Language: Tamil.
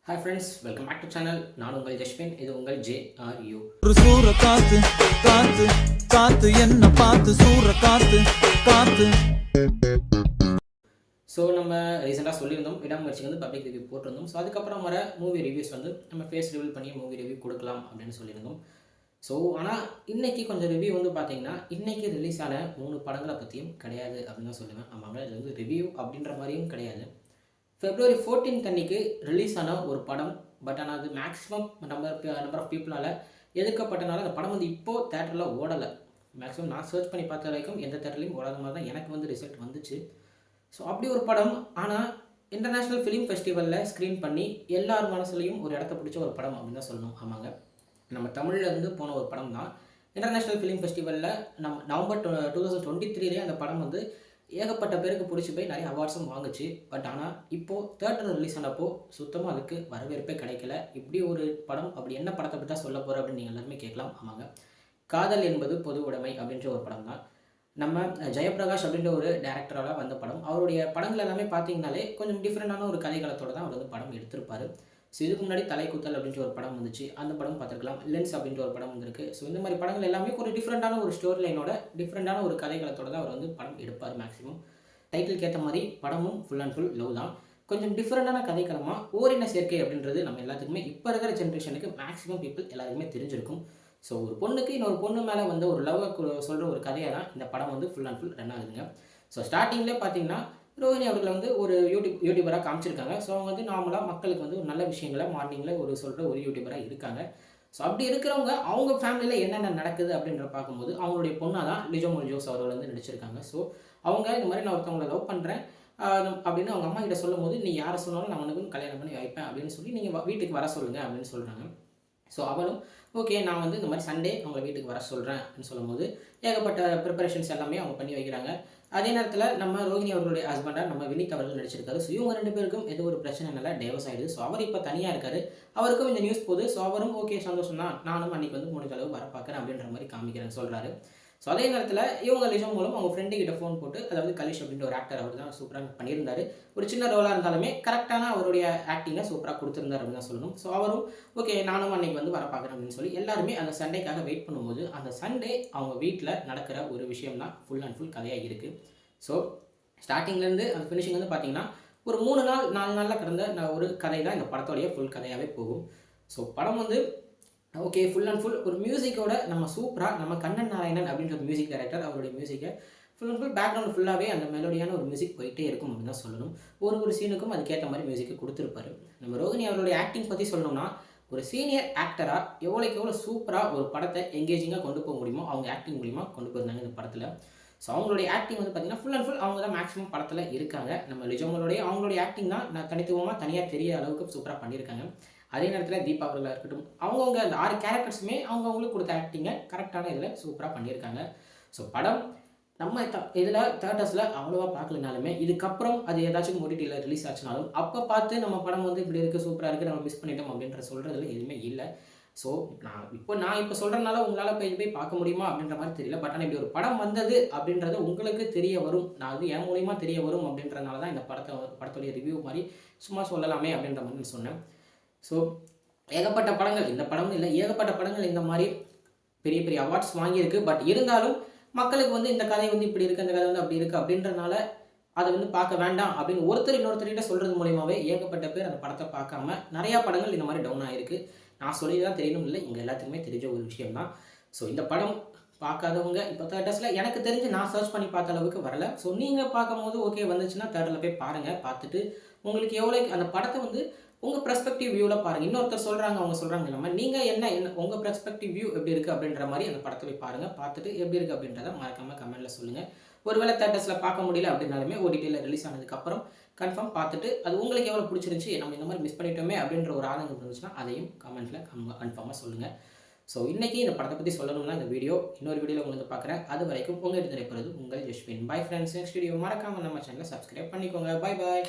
Hi friends, welcome back to channel. நான் உங்கள் ஜஸ்வின், இது உங்கள் JRU. ஒரு சூற காத்து காத்து காத்து என்ன பார்த்து சூற காத்து காத்து. ஸோ நம்ம ரீசெண்டாக சொல்லியிருந்தோம் விடாமுயற்சி வந்து பப்ளிக் ரிவ்யூ போட்டிருந்தோம். ஸோ அதுக்கப்புறம் வர மூவி ரிவ்யூஸ் வந்து நம்ம ஃபேஸ் ரிவீல் பண்ணி மூவி ரிவ்யூ கொடுக்கலாம் அப்படின்னு சொல்லியிருந்தோம். ஸோ ஆனால் இன்றைக்கி கொஞ்சம் ரிவ்யூ வந்து பார்த்தீங்கன்னா இன்றைக்கி ரிலீஸ் ஆன 3 படங்களை பற்றியும் கிடையாது அப்படின்னு தான் சொல்லுவேன். ஆமாங்க, இது வந்து ரிவ்யூ அப்படின்ற மாதிரியும் கிடையாது. February 14th அன்னைக்கு ரிலீஸ் ஆன ஒரு படம். பட் ஆனால் அது மேக்ஸிமம் நம்பர் ஆஃப் பீப்புளால் எதிர்க்கப்பட்டனால அந்த படம் வந்து இப்போது தேட்டரில் ஓடலை. மேக்ஸிமம் நான் சர்ச் பண்ணி பார்த்த வரைக்கும் எந்த தேட்டர்லையும் ஓடாத மாதிரி தான் எனக்கு வந்து ரிசல்ட் வந்துச்சு. ஸோ அப்படி ஒரு படம், ஆனால் இன்டர்நேஷ்னல் ஃபிலிம் ஃபெஸ்டிவலில் ஸ்க்ரீன் பண்ணி எல்லார் மனசுலையும் ஒரு இடத்த பிடிச்ச ஒரு படம் அப்படின்னு தான் சொல்லணும். ஆமாங்க, நம்ம தமிழில் இருந்து போன ஒரு படம் தான். இன்டர்நேஷ்னல் ஃபிலிம் ஃபெஸ்டிவலில் நவம்பர் 2023 அந்த படம் வந்து ஏகப்பட்ட பேருக்கு பிடிச்சி போய் நிறைய அவார்ட்ஸும் வாங்குச்சு. பட் ஆனால் இப்போது தேட்டர் ரிலீஸ் ஆனப்போ சுத்தமாக அதுக்கு வரவேற்பே கிடைக்கல. இப்படி ஒரு படம், அப்படி என்ன படத்தை பற்றி தான் சொல்ல போகிற அப்படின்னு நீங்கள் எல்லாருமே கேட்கலாம். ஆமாங்க, காதல் என்பது பொது உடைமை அப்படின்ற ஒரு படம் தான். நம்ம ஜெயபிரகாஷ் அப்படின்ற ஒரு டேரக்டரால் வந்த படம். அவருடைய படங்கள் எல்லாமே பார்த்தீங்கனாலே கொஞ்சம் டிஃப்ரெண்டான ஒரு கதைகளத்தோடு தான் அவர் வந்து படம் எடுத்திருப்பார். ஸோ இதுக்கு முன்னாடி தலைக்குத்தல் அப்படின்ற ஒரு படம் வந்துச்சு, அந்த படம் பார்த்துருக்கலாம். லென்ஸ் அப்படின்ற ஒரு படம் வந்திருக்கு. ஸோ இந்த மாதிரி படங்கள் எல்லாமே ஒரு டிஃப்ரெண்டான ஒரு ஸ்டோரி லைனோட டிஃப்ரெண்டான ஒரு கதைகளத்தோடு தான் அவர் வந்து படம் எடுப்பார். மேக்ஸிமம் டைட்டிலுக்கு ஏற்ற மாதிரி படமும் ஃபுல் அண்ட் ஃபுல் லவ் தான். கொஞ்சம் டிஃப்ரெண்டான கதைக்களமாக ஓரின சேர்க்கை அப்படின்றது நம்ம எல்லாத்துக்குமே இப்போ இருக்கிற ஜென்ரேஷனுக்கு மேக்ஸிமம் பீப்புள் எல்லாருக்குமே தெரிஞ்சிருக்கும். ஸோ ஒரு பொண்ணுக்கு இன்னொரு பொண்ணு மேலே வந்து ஒரு லவ்வை சொல்கிற ஒரு கதையாக தான் இந்த படம் வந்து ஃபுல் அண்ட் ஃபுல் ரன் ஆகுதுங்க. ஸோ ஸ்டார்டிங்லேயே பார்த்தீங்கன்னா ரோஹிணி அவர்களை வந்து ஒரு யூடியூபராக காமிச்சிருக்காங்க. ஸோ அவங்க வந்து நார்மலாக மக்களுக்கு வந்து ஒரு நல்ல விஷயங்களை மார்னிங்கில் ஒரு சொல்கிற ஒரு யூடியூபராக இருக்காங்க. ஸோ அப்படி இருக்கிறவங்க அவங்க ஃபேமிலியில் என்னென்ன நடக்குது அப்படின்ற பார்க்கும்போது அவங்களுடைய பொண்ணாக தான் லிஜோ ஜோஸ் அவர்கள் வந்து நடிச்சிருக்காங்க. ஸோ அவங்க இந்த மாதிரி நான் ஒருத்தவங்களை லவ் பண்ணுறேன் அப்படின்னு அவங்க அம்மா கிட்ட சொல்லும் போது, நீ யாரை சொன்னாலும் நான் உனக்கு கல்யாணம் பண்ணி வைப்பேன் அப்படின்னு சொல்லி நீங்கள் வீட்டுக்கு வர சொல்லுங்கள் அப்படின்னு சொல்கிறாங்க. ஸோ அவளும் ஓகே, நான் வந்து இந்த மாதிரி சண்டே அவங்கள வீட்டுக்கு வர சொல்கிறேன் அப்படின்னு சொல்லும்போது ஏகப்பட்ட ப்ரிப்பரேஷன்ஸ் எல்லாமே அவங்க பண்ணி வைக்கிறாங்க. அதே நேரத்தில் நம்ம ரோஹிணி அவர்களுடைய ஹஸ்பண்டாக நம்ம வினித் அவர்கள் நடிச்சிருக்காரு. ஸோ இவங்க 2 பேருக்கும் எது ஒரு பிரச்சனை இல்லை, டைவர்ஸ் ஆகிடுது. ஸோ அவர் இப்போ தனியாக இருக்காரு. அவருக்கும் இந்த நியூஸ் போகுது. ஸோ அவரும் ஓகே சந்தோஷம் தான், நானும் அன்றைக்கி வந்து முடிஞ்ச அளவு வர பார்க்குறேன் அப்படின்ற மாதிரி காமிக்கிறேன்னு சொல்கிறாரு. ஸோ அதே நேரத்தில் இவங்க லிஜோ மூலம் அவங்க ஃப்ரெண்டு கிட்ட ஃபோன் போட்டு, அதாவது கலிஷ் அப்படின்ற ஒரு ஆக்டர், அவர் தான் சூப்பராக பண்ணியிருந்தார். ஒரு சின்ன ரோலாக இருந்தாலுமே கரெக்டான அவருடைய ஆக்டிங்கை சூப்பராக கொடுத்துருந்தார் அப்படின்னு தான் சொல்லணும். ஸோ அவரும் ஓகே நானும் அன்றைக்கி வந்து வர பார்க்குறேன் அப்படின்னு சொல்லி எல்லாருமே அந்த சண்டேக்காக வெயிட் பண்ணும்போது, அந்த சண்டே அவங்க வீட்டில் நடக்கிற ஒரு விஷயம் தான் ஃபுல் அண்ட் ஃபுல் கதையாக இருக்குது. ஸோ ஸ்டார்டிங்லேருந்து அந்த ஃபினிஷிங் வந்து பார்த்தீங்கன்னா ஒரு 3 நாள் 4 நாளில் கடந்த ஒரு கதை தான் இந்த படத்தோடைய ஃபுல் கதையாகவே போகும். ஸோ படம் வந்து ஓகே ஃபுல் அண்ட் ஃபுல் ஒரு மியூசிக்கோட நம்ம சூப்பராக நம்ம கண்ணன் நாராயணன் அப்படின்ற மியூசிக் டைரக்டர், அவருடைய மியூசிக்கை ஃபுல் அண்ட் ஃபுல் பேக்ரவுண்ட் ஃபுல்லாகவே அந்த மெலோடியான ஒரு மியூசிக் போயிட்டே இருக்கும் அப்படின்னு தான் சொல்லணும். ஒரு சீனுக்கும் அதுக்கேற்ற மாதிரி மியூசிக்கை கொடுத்துருப்பாரு. நம்ம ரோஹிணி அவருடைய ஆக்டிங் பற்றி சொல்லணும்னா, ஒரு சீனியர் ஆக்டராக எவ்வளோக்கு எவ்வளோ சூப்பராக ஒரு படத்தை எங்கேஜிங்காக கொண்டு போக முடியுமோ அவங்க ஆக்டிங் மூலிமா கொண்டு போயிருந்தாங்க இந்த படத்தில். ஸோ அவங்களுடைய ஆக்டிங் வந்து பார்த்திங்கன்னா ஃபுல் அண்ட் ஃபுல் அவங்க தான் மேக்ஸிமம் படத்தில் இருக்காங்க. நம்ம அவங்களுடைய ஆக்டிங் தான் நான் தனியாக தெரிய அளவுக்கு சூப்பராக பண்ணியிருக்காங்க. அதே நேரத்தில் தீபா அவர்களாக இருக்கட்டும், அவங்கவுங்க அந்த 6 கேரக்டர்ஸுமே அவங்கவுங்களுக்கு கொடுத்த ஆக்டிங்கை கரெக்டான இதில் சூப்பராக பண்ணியிருக்காங்க. ஸோ படம் நம்ம இதில் தேட்டர்ஸில் அவ்வளோவா பார்க்கலனாலுமே இதுக்கப்புறம் அது ஏதாச்சும் ஓடிடியில் ரிலீஸ் ஆச்சுனாலும் அப்போ பார்த்து நம்ம படம் வந்து இப்படி இருக்குது, சூப்பராக இருக்குது, நம்ம மிஸ் பண்ணிட்டோம் அப்படின்ற சொல்கிறதுல எதுவுமே இல்லை. ஸோ நான் இப்போ சொல்கிறனால உங்களால் போய் பார்க்க முடியுமா அப்படின்ற மாதிரி தெரியல. பட் ஆனால் இப்படி ஒரு படம் வந்தது அப்படின்றது உங்களுக்கு தெரிய வரும், நான் வந்து என் மூலியமா தெரிய வரும் அப்படின்றனால தான் இந்த படத்துடைய ரிவ்யூ மாதிரி சும்மா சொல்லலாமே அப்படின்ற மாதிரி நான் சொன்னேன். ஸோ ஏகப்பட்ட படங்கள், இந்த படம் இல்லை ஏகப்பட்ட படங்கள் இந்த மாதிரி பெரிய பெரிய அவார்ட்ஸ் வாங்கியிருக்கு. பட் இருந்தாலும் மக்களுக்கு வந்து இந்த கதை வந்து இப்படி இருக்குது, இந்த கதை வந்து அப்படி இருக்குது அப்படின்றனால அதை வந்து பார்க்க வேண்டாம் அப்படின்னு இன்னொருத்தர்கிட்ட சொல்கிறது மூலியமாகவே ஏகப்பட்ட பேர் அந்த படத்தை பார்க்காம நிறையா படங்கள் இந்த மாதிரி டவுன் ஆகிருக்கு. நான் சொல்லி தான் தெரியணும் இல்லை, இங்கே எல்லாத்துக்குமே தெரிஞ்ச ஒரு விஷயம் தான். ஸோ இந்த படம் பார்க்காதவங்க இப்போ தேட்டர்ஸில் எனக்கு தெரிஞ்சு நான் சர்ச் பண்ணி பார்த்த அளவுக்கு வரல. ஸோ நீங்கள் பார்க்கும்போது ஓகே வந்துச்சுன்னா தேட்டரில் போய் பாருங்கள். பார்த்துட்டு உங்களுக்கு எவ்வளோ அந்த படத்தை வந்து உங்கள் பெர்ஸ்பெக்டிவ் வியூவில் பாருங்கள். இன்னொருத்தர் சொல்கிறாங்க, அவங்க சொல்கிறாங்க இல்லாமல் நீங்கள் என்ன உங்கள் பெர்ஸ்பெக்டிவ் வியூ எப்படி இருக்குது அப்படின்ற மாதிரி அந்த படத்தை போய் பாருங்கள். பார்த்துட்டு எப்படி இருக்குது அப்படின்றத மறக்காமல் கமெண்ட்டில் சொல்லுங்கள். ஒருவேளை தேட்டர்ஸில் பார்க்க முடியல அப்படின்னாலுமே ஓடிடியில் ரிலீஸ் ஆனதுக்கப்புறம் கன்ஃபார்ம் பார்த்துட்டு அது உங்களுக்கு எவ்வளோ பிடிச்சிருந்துச்சி, நம்ம இந்த மாதிரி மிஸ் பண்ணிட்டோமே அப்படின்ற ஒரு ஆதங்கம் இருந்துச்சுன்னா அதையும் கமெண்ட்டில் கன்ஃபார்மாக சொல்லுங்கள். ஸோ இன்றைக்கி இந்த படத்தை பற்றி சொல்லணும்னா இந்த வீடியோ இன்னொரு வீடியோவில் உங்களுக்கு பார்க்குறேன். அது வரைக்கும் உங்கள் எடுத்து உங்கள் Jaswin. Bye friends. Next video மறக்காமல் நம்ம சேனலை சப்ஸ்கிரைப் பண்ணிக்கோங்க. Bye bye.